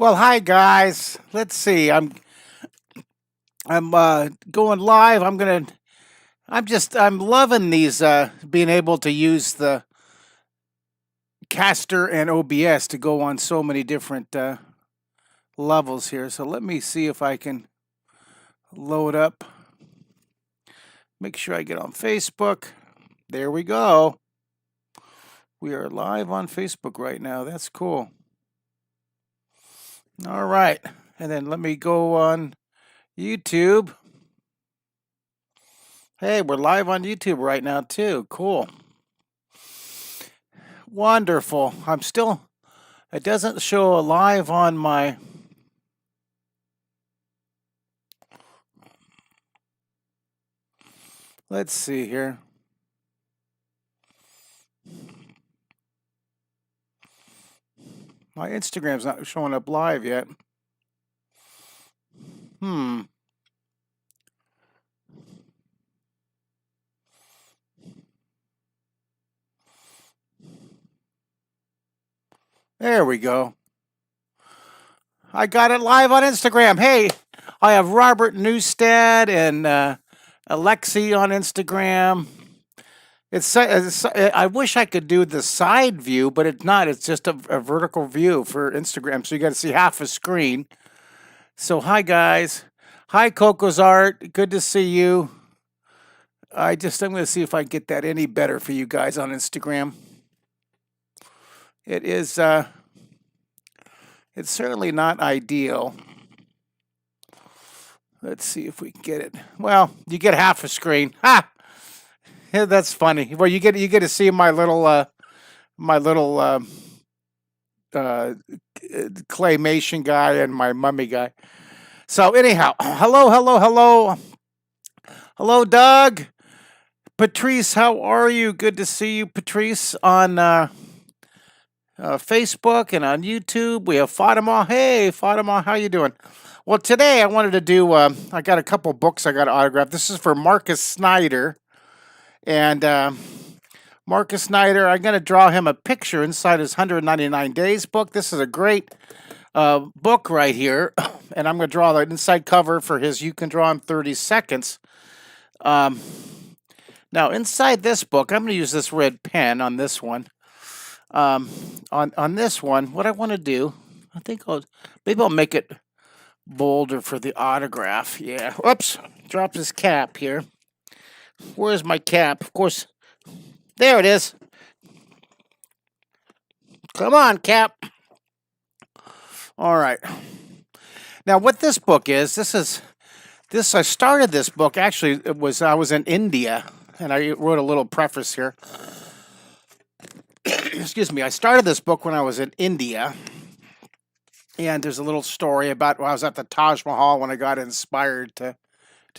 Well, hi guys. Let's see. I'm going live. I'm loving these being able to use the caster and OBS to go on so many different levels here. So let me see if I can load up. Make sure I get on Facebook. There we go. We are live on Facebook right now. That's cool. All right. And then let me go on YouTube. Hey, we're live on YouTube right now too. Cool. Wonderful. It doesn't show live on my. Let's see here. My Instagram's not showing up live yet. There we go. I got it live on Instagram. Hey, I have Robert Newstead and Alexi on Instagram. I wish I could do the side view, but it's not. It's just a vertical view for Instagram, so you got to see half a screen. So hi guys, hi Coco's Art. Good to see you. I'm going to see if I can get that any better for you guys on Instagram. It is. It's certainly not ideal. Let's see if we can get it. Well, you get half a screen. Ha! Yeah, that's funny. Well, you get to see my little claymation guy and my mummy guy. So anyhow, hello, Doug, Patrice. How are you? Good to see you, Patrice, on Facebook and on YouTube. We have Fatima. Hey, Fatima, how you doing? Well, today I wanted to do. I got a couple books I got to autograph. This is for Marcus Snyder. And Marcus Snyder, I'm going to draw him a picture inside his 199 Days book. This is a great book right here. And I'm going to draw the inside cover for his You Can Draw in 30 Seconds. Now, inside this book, I'm going to use this red pen on this one. On this one, what I want to do, I think maybe I'll make it bolder for the autograph. Yeah. Whoops. Dropped his cap here. Where's my cap? Of course, there it is. Come on, cap. All right. Now, what this book is, I started this book, actually, I was in India, and I wrote a little preface here. Excuse me. I started this book when I was in India, and there's a little story about when I was at the Taj Mahal when I got inspired to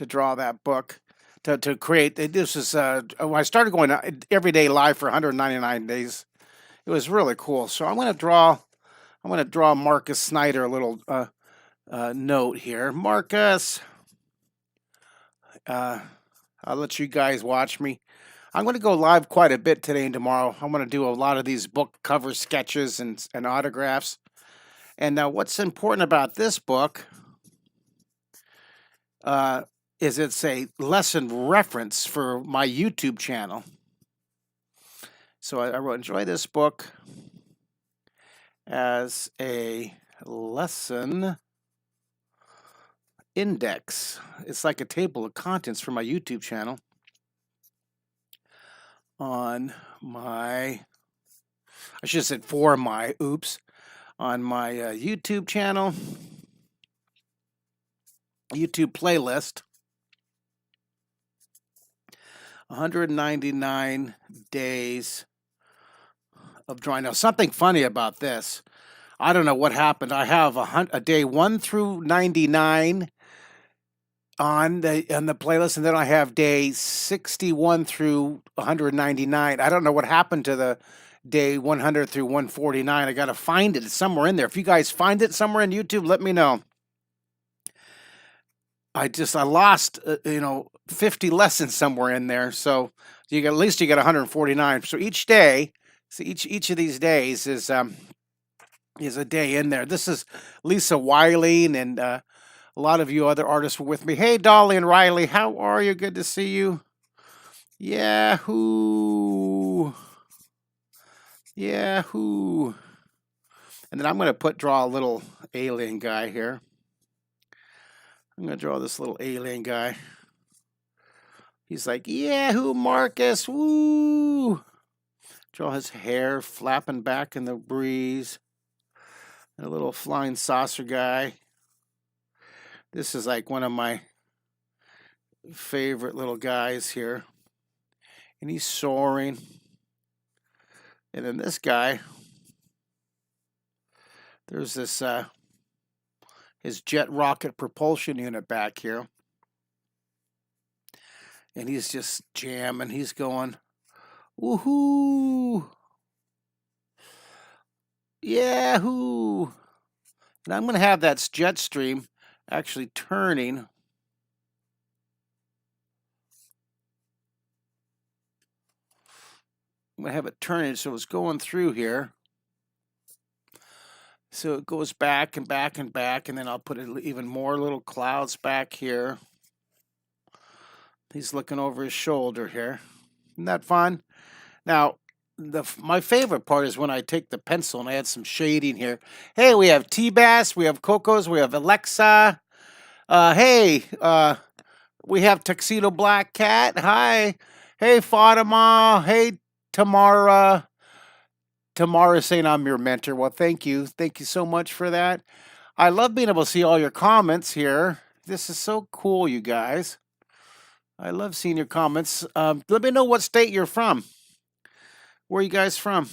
draw that book. To create this is when I started going everyday live for 199 days. It was really cool. So I'm going to draw Marcus Snyder a little note here. Marcus, I'll let you guys watch me. I'm going to go live quite a bit today and tomorrow. I'm going to do a lot of these book cover sketches and autographs. And now, what's important about this book? Is it's a lesson reference for my YouTube channel. So I wrote, enjoy this book as a lesson index. It's like a table of contents for my YouTube channel on my YouTube channel, YouTube playlist. 199 days of drawing. Now, something funny about this. I don't know what happened. I have a day 1 through 99 on the playlist, and then I have day 61 through 199. I don't know what happened to the day 100 through 149. I got to find it. It's somewhere in there. If you guys find it somewhere in YouTube, let me know. I lost 50 lessons somewhere in there, so at least you get 149. So each day, each of these days is is a day in there. This is Lisa Wiley, and a lot of you other artists were with me. Hey, Dolly and Riley, how are you? Good to see you. Yahoo! Yahoo! And then I'm going to draw a little alien guy here. I'm going to draw this little alien guy. He's like, Yahoo, Marcus! Woo! Draw his hair flapping back in the breeze. And a little flying saucer guy. This is like one of my favorite little guys here. And he's soaring. And then this guy, there's this his jet rocket propulsion unit back here. And he's just jamming. He's going, woohoo! Yahoo! And I'm going to have that jet stream actually turning. I'm going to have it turning so it's going through here. So it goes back and back and back, and then I'll put even more little clouds back here. He's looking over his shoulder here. Isn't that fun? Now, my favorite part is when I take the pencil and I add some shading here. Hey, we have T-Bass, we have Cocos, we have Alexa. We have Tuxedo Black Cat. Hi. Hey, Fatima. Hey, Tamara. Tamara saying I'm your mentor. Well, thank you. Thank you so much for that. I love being able to see all your comments here. This is so cool, you guys. I love seeing your comments. Let me know what state you're from. Where are you guys from?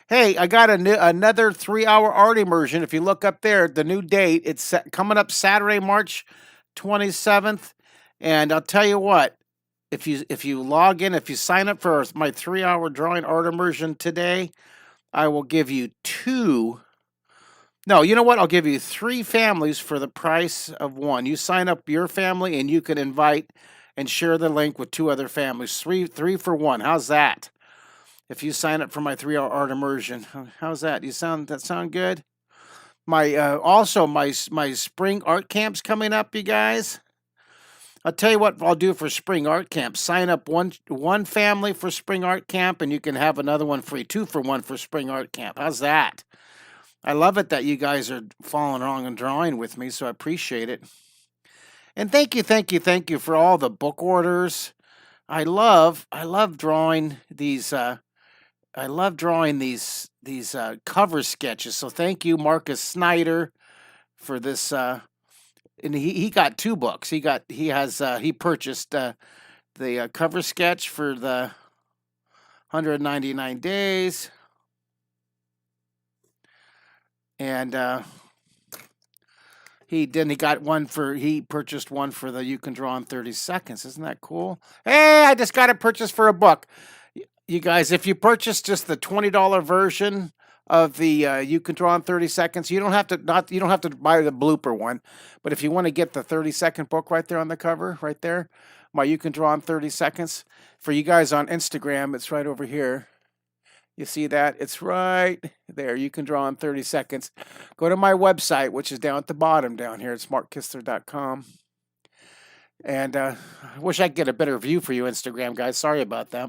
Hey, I got another 3-hour art immersion. If you look up there, the new date, it's coming up Saturday, March 27th. And I'll tell you what, if you log in, if you sign up for my 3-hour drawing art immersion today, I will give you no, you know what? I'll give you 3 families for the price of 1. You sign up your family and you can invite and share the link with 2 other families. 3 for 1. How's that? If you sign up for my 3-hour art immersion, how's that? That sound good? Also my spring art camp's coming up, you guys. I'll tell you what I'll do for spring art camp. Sign up one family for spring art camp, and you can have another one free. 2 for 1 for spring art camp. How's that? I love it that you guys are following along and drawing with me, so I appreciate it. And thank you for all the book orders. I love drawing these. I love drawing these cover sketches. So thank you, Marcus Snyder, for this. And he got 2 books. He purchased the cover sketch for the 199 days. And he purchased one for the You Can Draw in 30 Seconds. Isn't that cool? Hey, I just got it purchased for a book. You guys, if you purchase just the $20 version of the You Can Draw in 30 Seconds, you don't have to buy the blooper one. But if you want to get the 30-second book right there on the cover, right there, my You Can Draw in 30 Seconds. For you guys on Instagram, it's right over here. You see that? It's right there. You Can Draw in 30 Seconds. Go to my website, which is down at the bottom down here. It's markkistler.com. And I wish I could get a better view for you, Instagram guys. Sorry about that.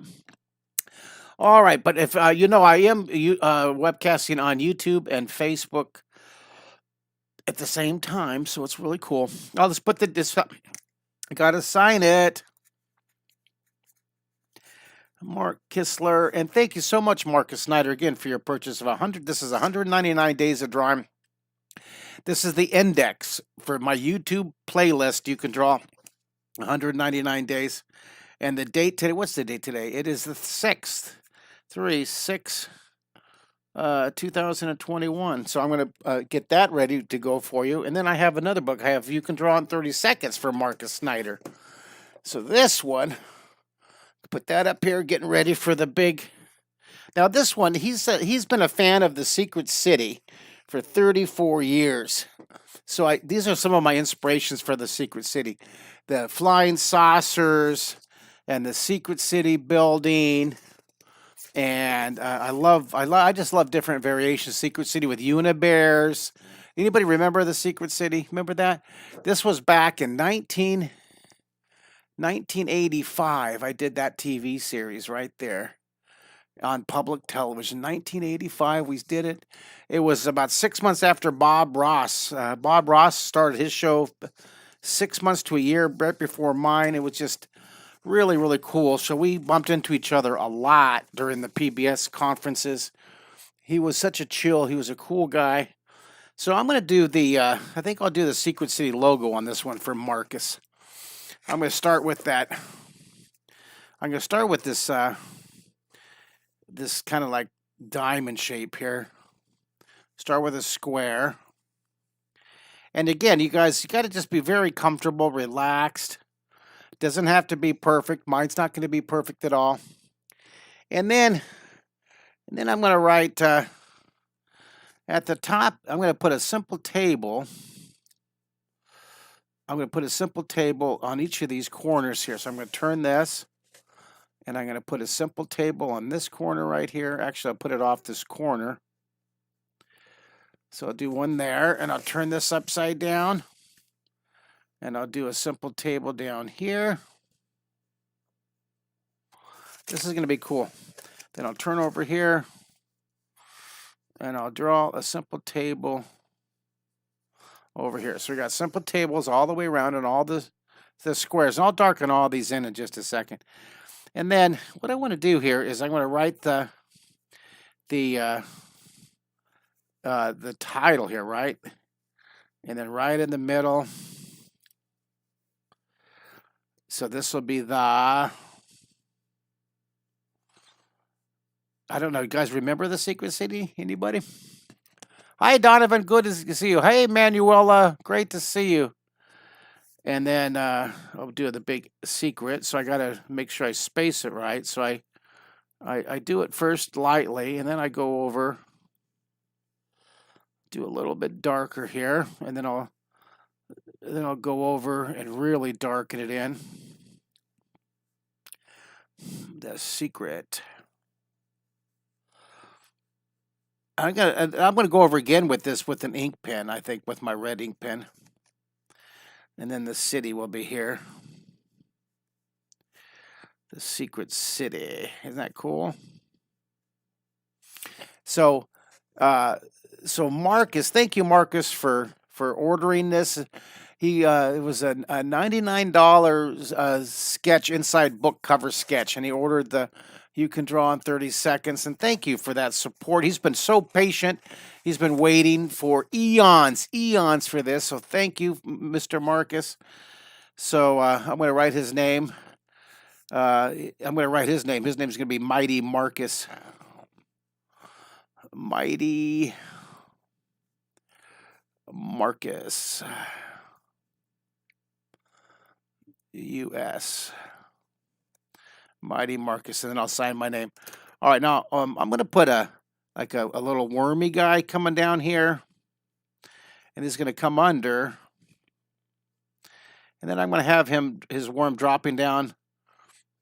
All right, but if I am webcasting on YouTube and Facebook at the same time, so it's really cool. I'll just put this. I gotta sign it. Mark Kistler, and thank you so much, Marcus Snyder, again for your purchase of 100. This is 199 days of drawing. This is the index for my YouTube playlist. You Can Draw 199 days, and the date today. What's the date today? It is the 6th, 2021. So I'm going to get that ready to go for you, and then I have another book. I have You Can Draw in 30 Seconds for Marcus Snyder. So this one. Put that up here, getting ready for the big. Now this one, he's been a fan of the Secret City for 34 years. So these are some of my inspirations for the Secret City. The flying saucers and the Secret City building And I just love different variations. Secret City with Unibears. Anybody remember the Secret City? Remember that? This was back in 1985. I did that TV series right there on public television. 1985, we did it. It was about 6 months after Bob Ross. Bob Ross started his show 6 months to a year right before mine. It was just really, really cool. So we bumped into each other a lot during the PBS conferences. He was such a chill. He was a cool guy. So I'm going to do I think I'll do the Secret City logo on this one for Marcus. I'm going to start with that. I'm going to start with this, this kind of like diamond shape here. Start with a square. And again, you guys, you got to just be very comfortable, relaxed. Doesn't have to be perfect. Mine's not going to be perfect at all. And then I'm going to write at the top, I'm going to put a simple table. I'm going to put a simple table on each of these corners here. So I'm going to turn this, and I'm going to put a simple table on this corner right here. Actually, I'll put it off this corner. So I'll do one there, and I'll turn this upside down. And I'll do a simple table down here. This is going to be cool. Then I'll turn over here, and I'll draw a simple table over here. So we got simple tables all the way around and all the squares. And I'll darken all these in just a second. And then what I want to do here is I'm going to write the title here, right? And then right in the middle. So this will be I don't know, you guys remember the Secret City? Anybody? Hi, Donovan. Good to see you. Hey, Manuela. Great to see you. And then I'll do the big secret. So I got to make sure I space it right. So I do it first lightly, and then I go over, do a little bit darker here, and then I'll go over and really darken it in. The secret. I'm gonna go over again with this with an ink pen. I think with my red ink pen, and then the city will be here. The Secret City. Isn't that cool? So, Marcus, thank you, Marcus, for ordering this. It was a $99 sketch, inside book cover sketch, and he ordered the You Can Draw in 30 Seconds. And thank you for that support. He's been so patient. He's been waiting for eons for this. So thank you, Mr. Marcus. So I'm going to write his name. I'm going to write his name. His name is going to be Mighty Marcus. Mighty Marcus. U.S. Mighty Marcus, and then I'll sign my name. All right, now I'm going to put a little wormy guy coming down here, and he's going to come under, and then I'm going to have his worm dropping down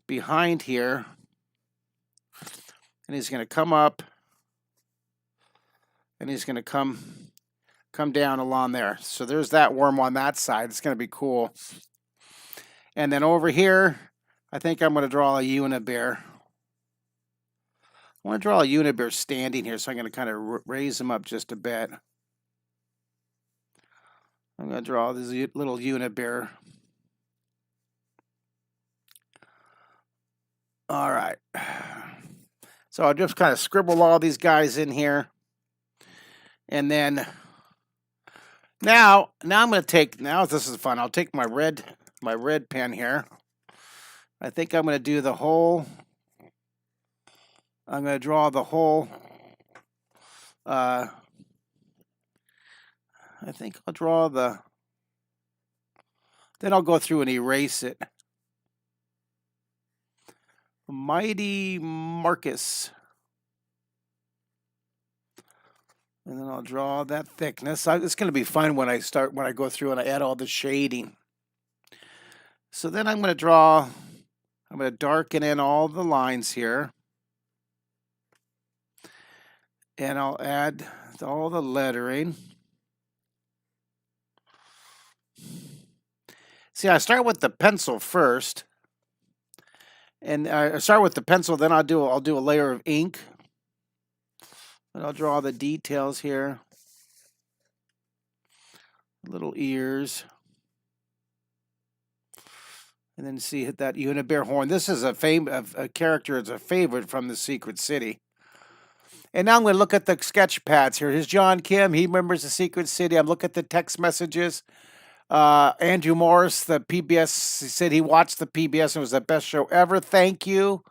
behind here, and he's going to come up, and he's going to come down along there. So there's that worm on that side. It's going to be cool. And then over here, I think I'm going to draw a unibear. I want to draw a unibear standing here, so I'm going to kind of raise him up just a bit. I'm going to draw this little unibear. All right. So I'll just kind of scribble all these guys in here. And then now I'm going to take, now this is fun, I'll take my red pen here. I think I'm going to do the whole, I'm going to draw the whole, I think I'll draw then I'll go through and erase it. Mighty Marcus. And then I'll draw that thickness. It's going to be fun when I go through and I add all the shading. So then I'm going to darken in all the lines here. And I'll add all the lettering. See, I start with the pencil first, and I start with the pencil. Then I'll do a layer of ink, and I'll draw the details here. Little ears, and then see hit that unibear horn. This is a character. It's a favorite from the Secret City. And now I'm going to look at the sketch pads here. Here's John Kim. He remembers the Secret City. I'm looking at the text messages. Andrew Morris, the PBS, said he watched the PBS and it was the best show ever. Thank you.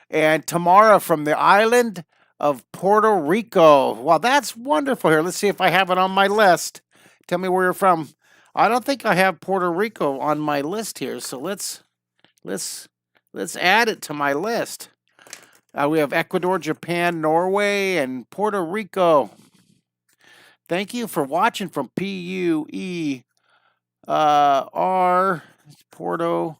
And Tamara from the island of Puerto Rico. Well, that's wonderful here. Let's see if I have it on my list. Tell me where you're from. I don't think I have Puerto Rico on my list here, so let's add it to my list. We have Ecuador, Japan, Norway, and Puerto Rico. Thank you for watching from PUER, Puerto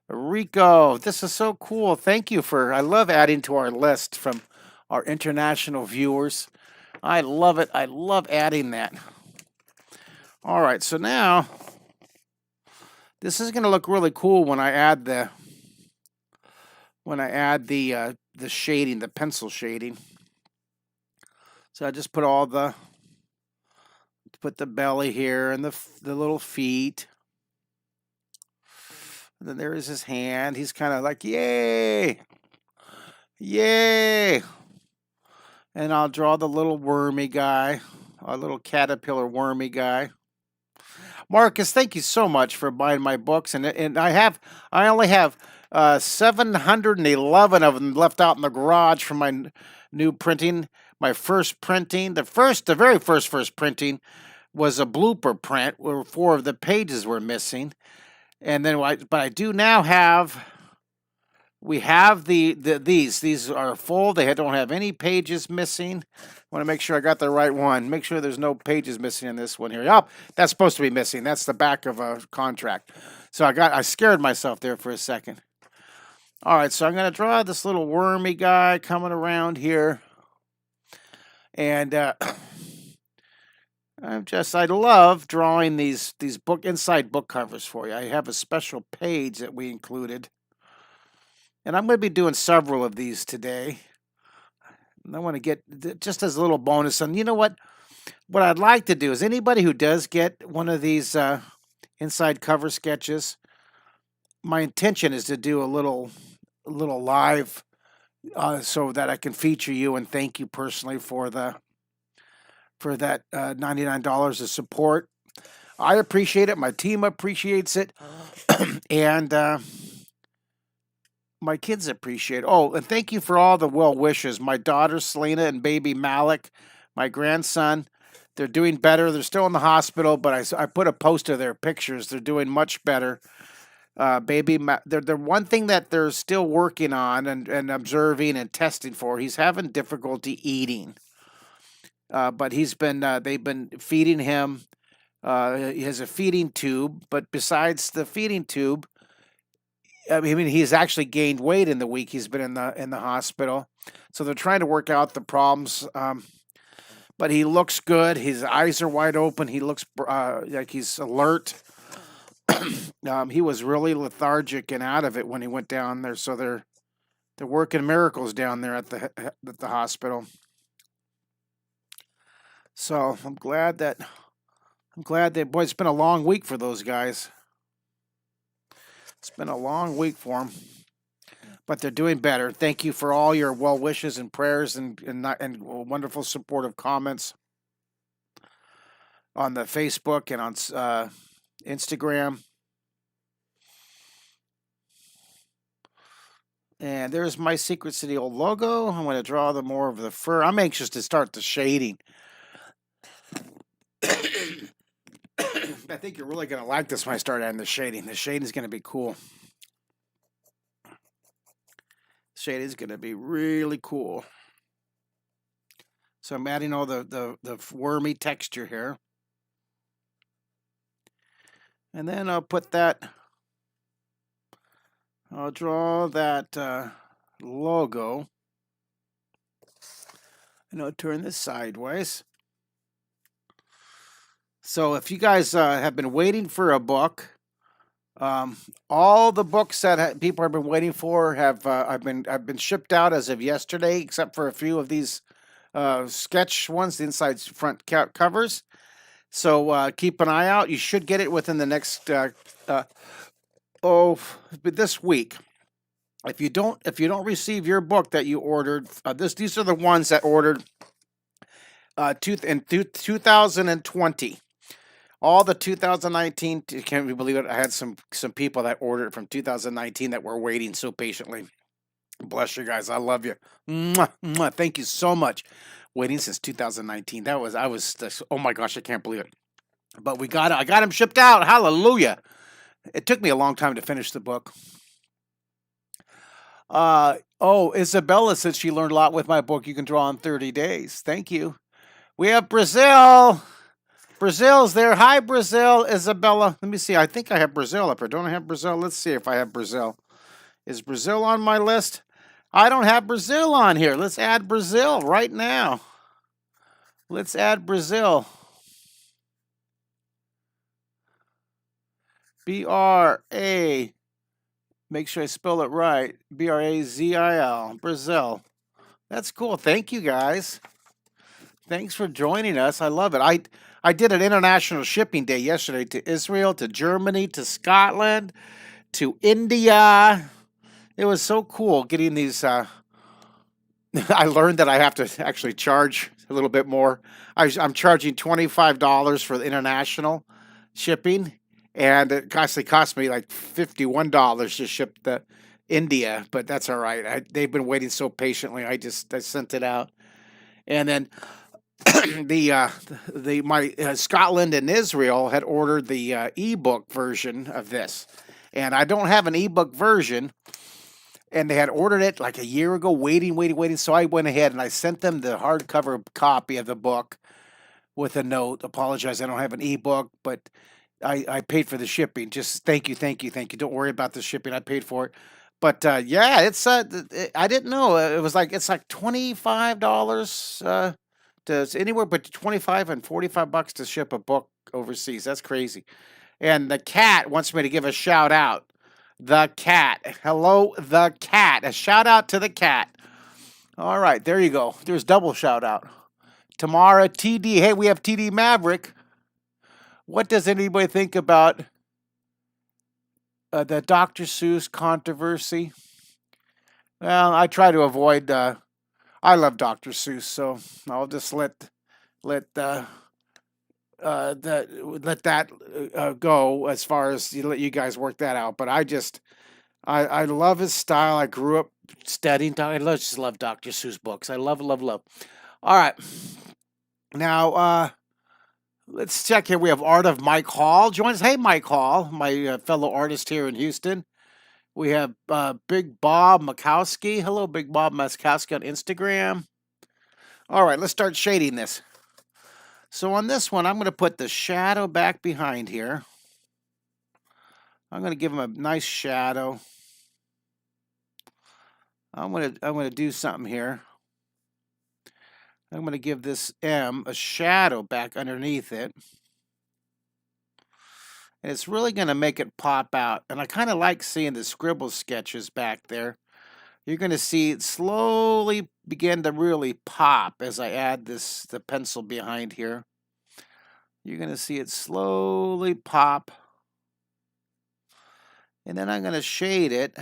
Rico. This is so cool. Thank you I love adding to our list from our international viewers. I love it. I love adding that. All right, so now this is going to look really cool when I add the shading, the pencil shading. So I just put put the belly here and the little feet. And then there is his hand. He's kind of like, yay, yay. And I'll draw the little wormy guy, a little caterpillar wormy guy. Marcus, thank you so much for buying my books, and I only have 711 of them left out in the garage from my new printing. My first printing, the very first printing was a blooper print where 4 of the pages were missing, and then but I do now have. We have these are full. They don't have any pages missing. I want to make sure I got the right one. Make sure there's no pages missing in this one here. Oh, that's supposed to be missing. That's the back of a contract. So I scared myself there for a second. All right, so I'm going to draw this little wormy guy coming around here. And I love drawing these inside book covers for you. I have a special page that we included. And I'm going to be doing several of these today. And I want to get, just as a little bonus, and you know what? What I'd like to do is anybody who does get one of these inside cover sketches, my intention is to do a little live so that I can feature you and thank you personally for that $99 of support. I appreciate it. My team appreciates it. And my kids appreciate it. Oh, and thank you for all the well wishes. My daughter Selena and baby Malik, my grandson, they're doing better. They're still in the hospital, but I put a post of their pictures. They're doing much better. They're one thing that they're still working on and observing and testing for. He's having difficulty eating, but they've been feeding him. He has a feeding tube, but besides the feeding tube, I mean, he's actually gained weight in the week he's been in the hospital. So they're trying to work out the problems. But he looks good. His eyes are wide open. He looks like he's alert. He was really lethargic and out of it when he went down there. So they're working miracles down there at the hospital. So I'm glad that boy, it's been a long week for those guys. It's been a long week for them, but they're doing better. Thank you for all your well wishes and prayers and wonderful supportive comments on the Facebook and on Instagram. And there's my Secret City old logo. I'm going to draw more of the fur. I'm anxious to start the shading. I think you're really going to like this when I start adding the shading. The shading is going to be cool. Shading is going to be really cool. So I'm adding all the wormy texture here. And then I'll draw that logo. And I'll turn this sideways. So if you guys have been waiting for a book, all the books that people have been waiting for have I've been shipped out as of yesterday, except for a few of these sketch ones, the inside front covers. So keep an eye out. You should get it within the next this week. If you don't receive your book that you ordered, these are the ones that ordered in 2020. All the 2019, can't you believe it? I had some people that ordered it from 2019 that were waiting so patiently. Bless you guys. I love you. Mwah, mwah. Thank you so much. Waiting since 2019. Oh my gosh, I can't believe it. But we got it. I got them shipped out. Hallelujah. It took me a long time to finish the book. Isabella said she learned a lot with my book. You can draw in 30 days. Thank you. We have Brazil. Brazil's there. Hi, Brazil. Isabella. Let me see. I think I have Brazil up here. Don't I have Brazil? Let's see if I have Brazil. Is Brazil on my list? I don't have Brazil on here. Let's add Brazil right now. Let's add Brazil. B-R-A. Make sure I spell it right. B-R-A-Z-I-L. Brazil. That's cool. Thank you, guys. Thanks for joining us. I love it. I did an international shipping day yesterday to Israel, to Germany, to Scotland, to India. It was so cool getting these. I learned that I have to actually charge a little bit more. I'm charging $25 for the international shipping, and it actually cost me like $51 to ship the India, but that's all right. They've been waiting so patiently. I sent it out, and then my Scotland and Israel had ordered the ebook version of this, and I don't have an ebook version. And they had ordered it like a year ago, waiting. So I went ahead and I sent them the hardcover copy of the book with a note. Apologize, I don't have an ebook, but I paid for the shipping. Just thank you. Don't worry about the shipping. I paid for it. But yeah, it's I didn't know it's like $25 to anywhere but 25 and $45 to ship a book overseas. That's crazy. And the cat wants me to give a shout out. The cat. Hello, the cat. A shout out to the cat. All right, there you go. There's double shout out. Tamara, TD. Hey, we have TD Maverick. What does anybody think about the Dr. Seuss controversy? Well, I try to avoid. I love Dr. Seuss, so I'll just let that go as far as let you guys work that out. But I love his style. I grew up studying. I just love Dr. Seuss books. I love. All right, now let's check here. We have Art of Mike Hall joins. Hey, Mike Hall, my fellow artist here in Houston. We have Big Bob Makowski. Hello, Big Bob Makowski on Instagram. All right, let's start shading this. So on this one, I'm going to put the shadow back behind here. I'm going to give him a nice shadow. I'm going to do something here. I'm going to give this M a shadow back underneath it. And it's really going to make it pop out. And I kind of like seeing the scribble sketches back there. You're going to see it slowly begin to really pop as I add the pencil behind here. You're going to see it slowly pop. And then I'm going to shade it.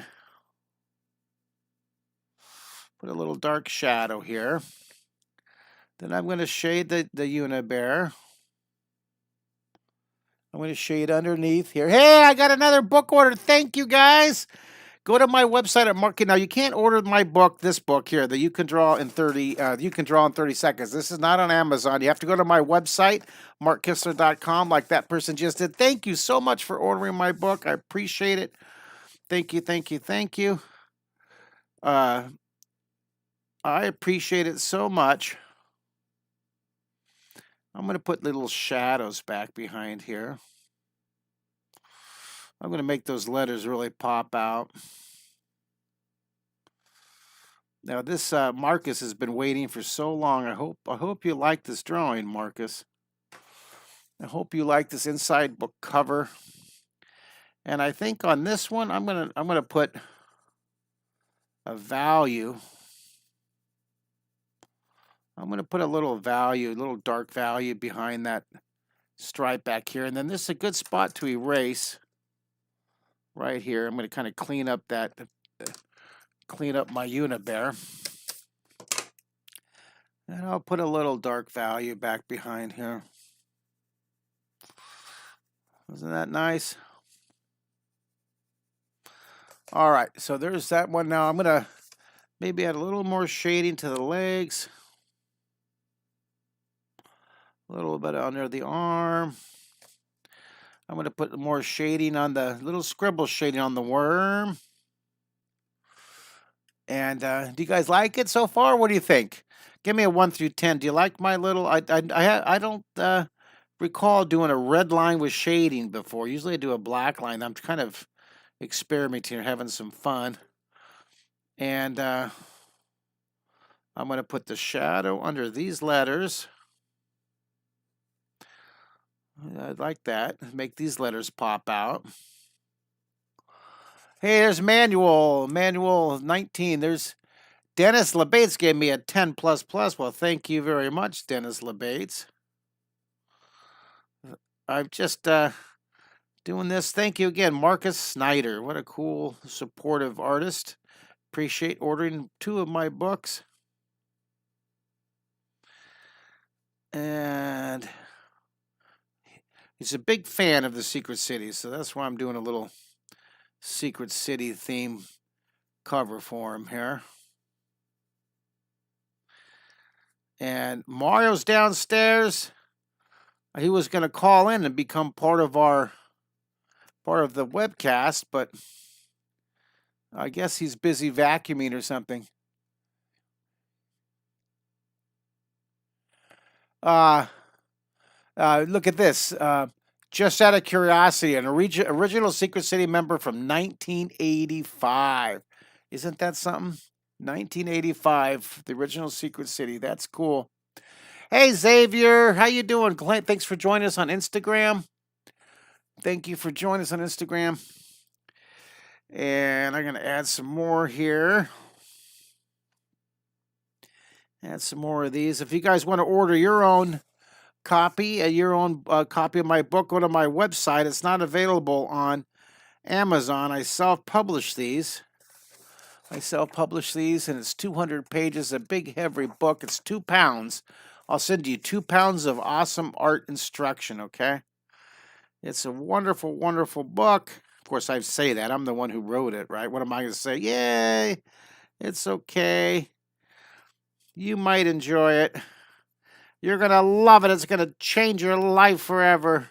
Put a little dark shadow here. Then I'm going to shade the Unibear. I'm going to shade underneath here. Hey, I got another book order. Thank you, guys. Go to my website at Market. Now, you can't order my book, this book here, that you can draw in 30 seconds. This is not on Amazon. You have to go to my website, markkistler.com, like that person just did. Thank you so much for ordering my book. I appreciate it. Thank you. I appreciate it so much. I'm going to put little shadows back behind here. I'm going to make those letters really pop out. Now this Marcus has been waiting for so long. I hope you like this drawing, Marcus. I hope you like this inside book cover. And I think on this one I'm gonna put a value. I'm gonna put a little value, a little dark value behind that stripe back here. And then this is a good spot to erase right here. I'm gonna kind of clean up my Unibear. And I'll put a little dark value back behind here. Isn't that nice? All right, so there's that one. Now I'm gonna maybe add a little more shading to the legs. A little bit under the arm. I'm gonna put more shading on the little scribble shading on the worm. And do you guys like it so far? What do you think? Give me a 1 through 10. Do you like my little? I don't recall doing a red line with shading before. Usually I do a black line. I'm kind of experimenting, having some fun. And I'm going to put the shadow under these letters. I like that. Make these letters pop out. Hey, there's Manual 19. There's Dennis LeBates gave me a 10 plus plus. Well, thank you very much, Dennis LeBates. I'm just doing this. Thank you again, Marcus Snyder. What a cool, supportive artist. Appreciate ordering 2 of my books. And he's a big fan of the Secret City, so that's why I'm doing a little Secret City theme cover for him here. And Mario's downstairs. He was going to call in and become part of the webcast, but I guess he's busy vacuuming or something. Look at this. Just out of curiosity, an original Secret City member from 1985. Isn't that something? 1985, the original Secret City. That's cool. Hey, Xavier, how you doing? Thanks for joining us on Instagram. Thank you for joining us on Instagram. And I'm going to add some more here. Add some more of these. If you guys want to order your own copy, copy of my book, go to my website. It's not available on Amazon. I self-publish these. And it's 200 pages, a big, heavy book. It's 2 pounds. I'll send you 2 pounds of awesome art instruction, okay? It's a wonderful, wonderful book. Of course, I say that. I'm the one who wrote it, right? What am I going to say? Yay! It's okay. You might enjoy it. You're going to love it. It's going to change your life forever.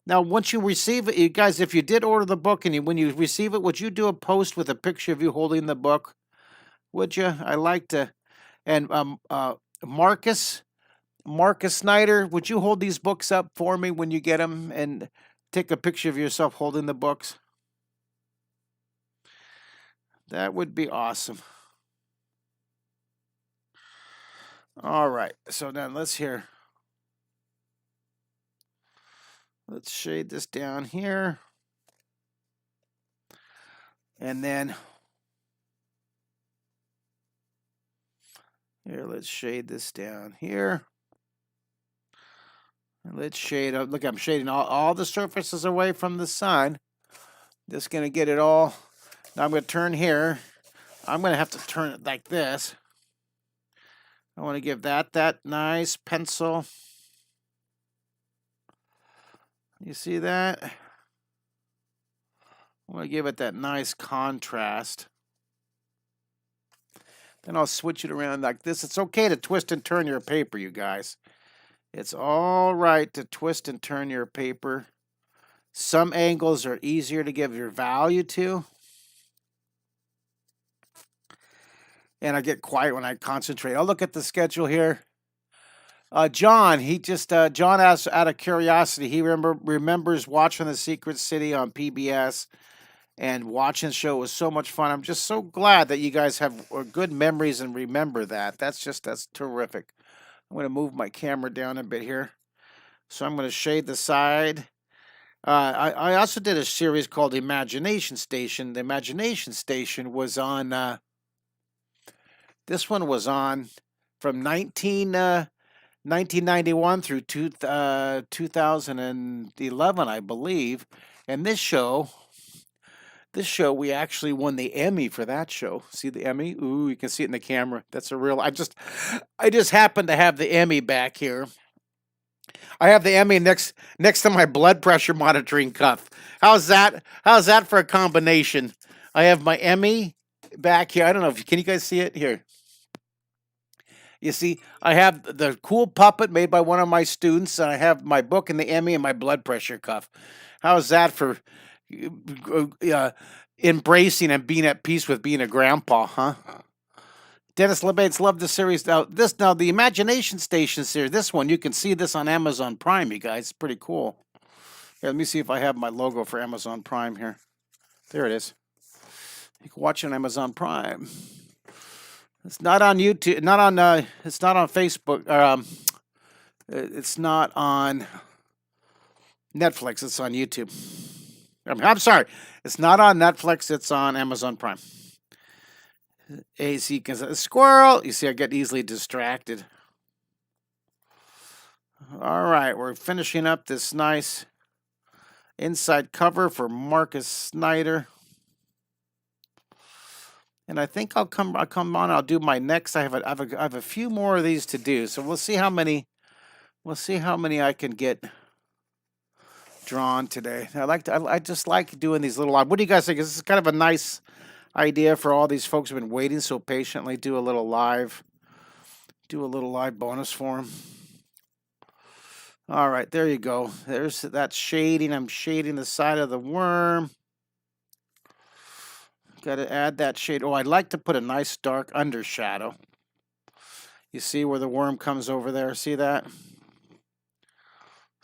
Now, once you receive it, you guys, if you did order the book and when you receive it, would you do a post with a picture of you holding the book? Would you? I like to. And Marcus Snyder, would you hold these books up for me when you get them and take a picture of yourself holding the books? That would be awesome. All right. So then let's shade this down here. And then here, let's shade this down here. And let's shade up. Look, I'm shading all the surfaces away from the sun. Just going to get it all. Now I'm going to turn here. I'm going to have to turn it like this. I want to give that nice pencil. You see that? I want to give it that nice contrast. Then I'll switch it around like this. It's okay to twist and turn your paper, you guys. It's all right to twist and turn your paper. Some angles are easier to give your value to. And I get quiet when I concentrate. I'll look at the schedule here. John, John asked out of curiosity. He remembers watching The Secret City on PBS. and watching the show was so much fun. I'm just so glad that you guys have good memories and remember that. That's terrific. I'm going to move my camera down a bit here. So I'm going to shade the side. I also did a series called Imagination Station. The Imagination Station was on, this one was on from 1991 through 2011, I believe. And this show, we actually won the Emmy for that show. See the Emmy? Ooh, you can see it in the camera. That's a real, I just happen to have the Emmy back here. I have the Emmy next to my blood pressure monitoring cuff. How's that? How's that for a combination? I have my Emmy back here. I don't know if can you guys see it here. You see, I have the cool puppet made by one of my students, and I have my book and the Emmy and my blood pressure cuff. How's that for embracing and being at peace with being a grandpa, huh? Dennis LeBates loved the series. Now the Imagination Station series. This one you can see this on Amazon Prime, you guys. It's pretty cool. Here, let me see if I have my logo for Amazon Prime here. There it is. You can watch it on Amazon Prime. It's not on YouTube. Not on. It's not on Facebook. It's not on Netflix. It's on YouTube. I'm sorry. It's not on Netflix. It's on Amazon Prime. AC can a squirrel. You see, I get easily distracted. All right, we're finishing up this nice inside cover for Marcus Snyder. And I think I'll come on. I'll do my next. I have a few more of these to do. So we'll see how many. We'll see how many I can get drawn today. I just like doing these little. What do you guys think? This is kind of a nice idea for all these folks who've been waiting so patiently. Do a little live bonus for them. All right, there you go. There's that shading. I'm shading the side of the worm. Got to add that shade. Oh, I'd like to put a nice dark undershadow. You see where the worm comes over there? See that?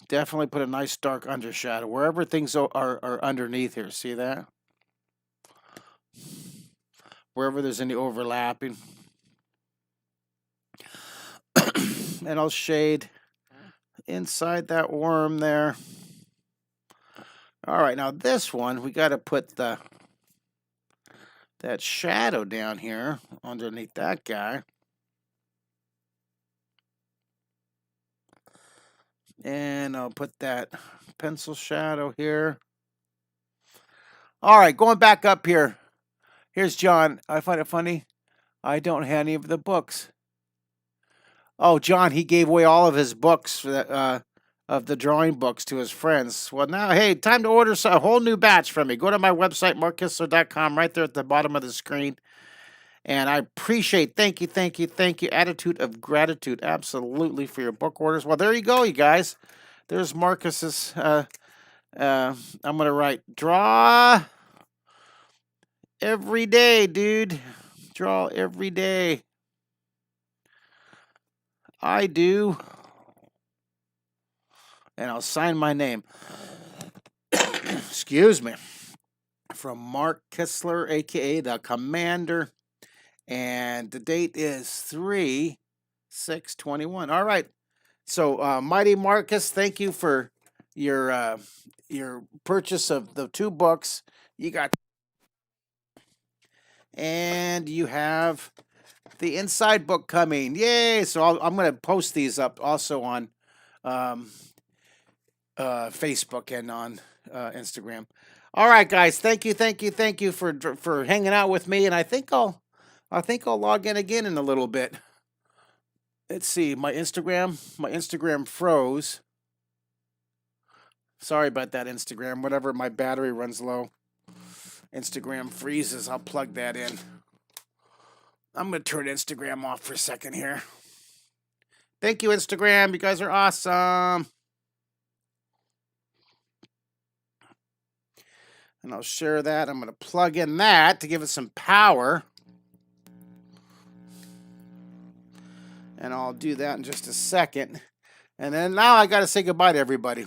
Definitely put a nice dark undershadow wherever things are underneath here. See that? Wherever there's any overlapping. And I'll shade inside that worm there. All right, now this one, we got to put that shadow down here underneath that guy. And I'll put that pencil shadow here. All right, going back up here. Here's John. I find it funny. I don't have any of the books. Oh, John, he gave away all of his books of the drawing books to his friends. Well, now, hey, time to order a whole new batch from me. Go to my website, markkistler.com, right there at the bottom of the screen. And I appreciate, thank you, attitude of gratitude, absolutely, for your book orders. Well, there you go, you guys. There's Marcus's, I'm going to write, draw every day, dude. Draw every day. I do. And I'll sign my name. Excuse me. From Mark Kistler, a.k.a. the Commander. And the date is 3/6/21. All right. So, Mighty Marcus, thank you for your purchase of the 2 books. You got, and you have the inside book coming. Yay! So I'm going to post these up also on Facebook and on Instagram. All right, guys. Thank you for hanging out with me. And I think I'll log in again in a little bit. Let's see. My Instagram froze. Sorry about that, Instagram. Whatever, my battery runs low. Instagram freezes. I'll plug that in. I'm going to turn Instagram off for a second here. Thank you, Instagram. You guys are awesome. And I'll share that. I'm going to plug in that to give it some power. And I'll do that in just a second. And then now I got to say goodbye to everybody.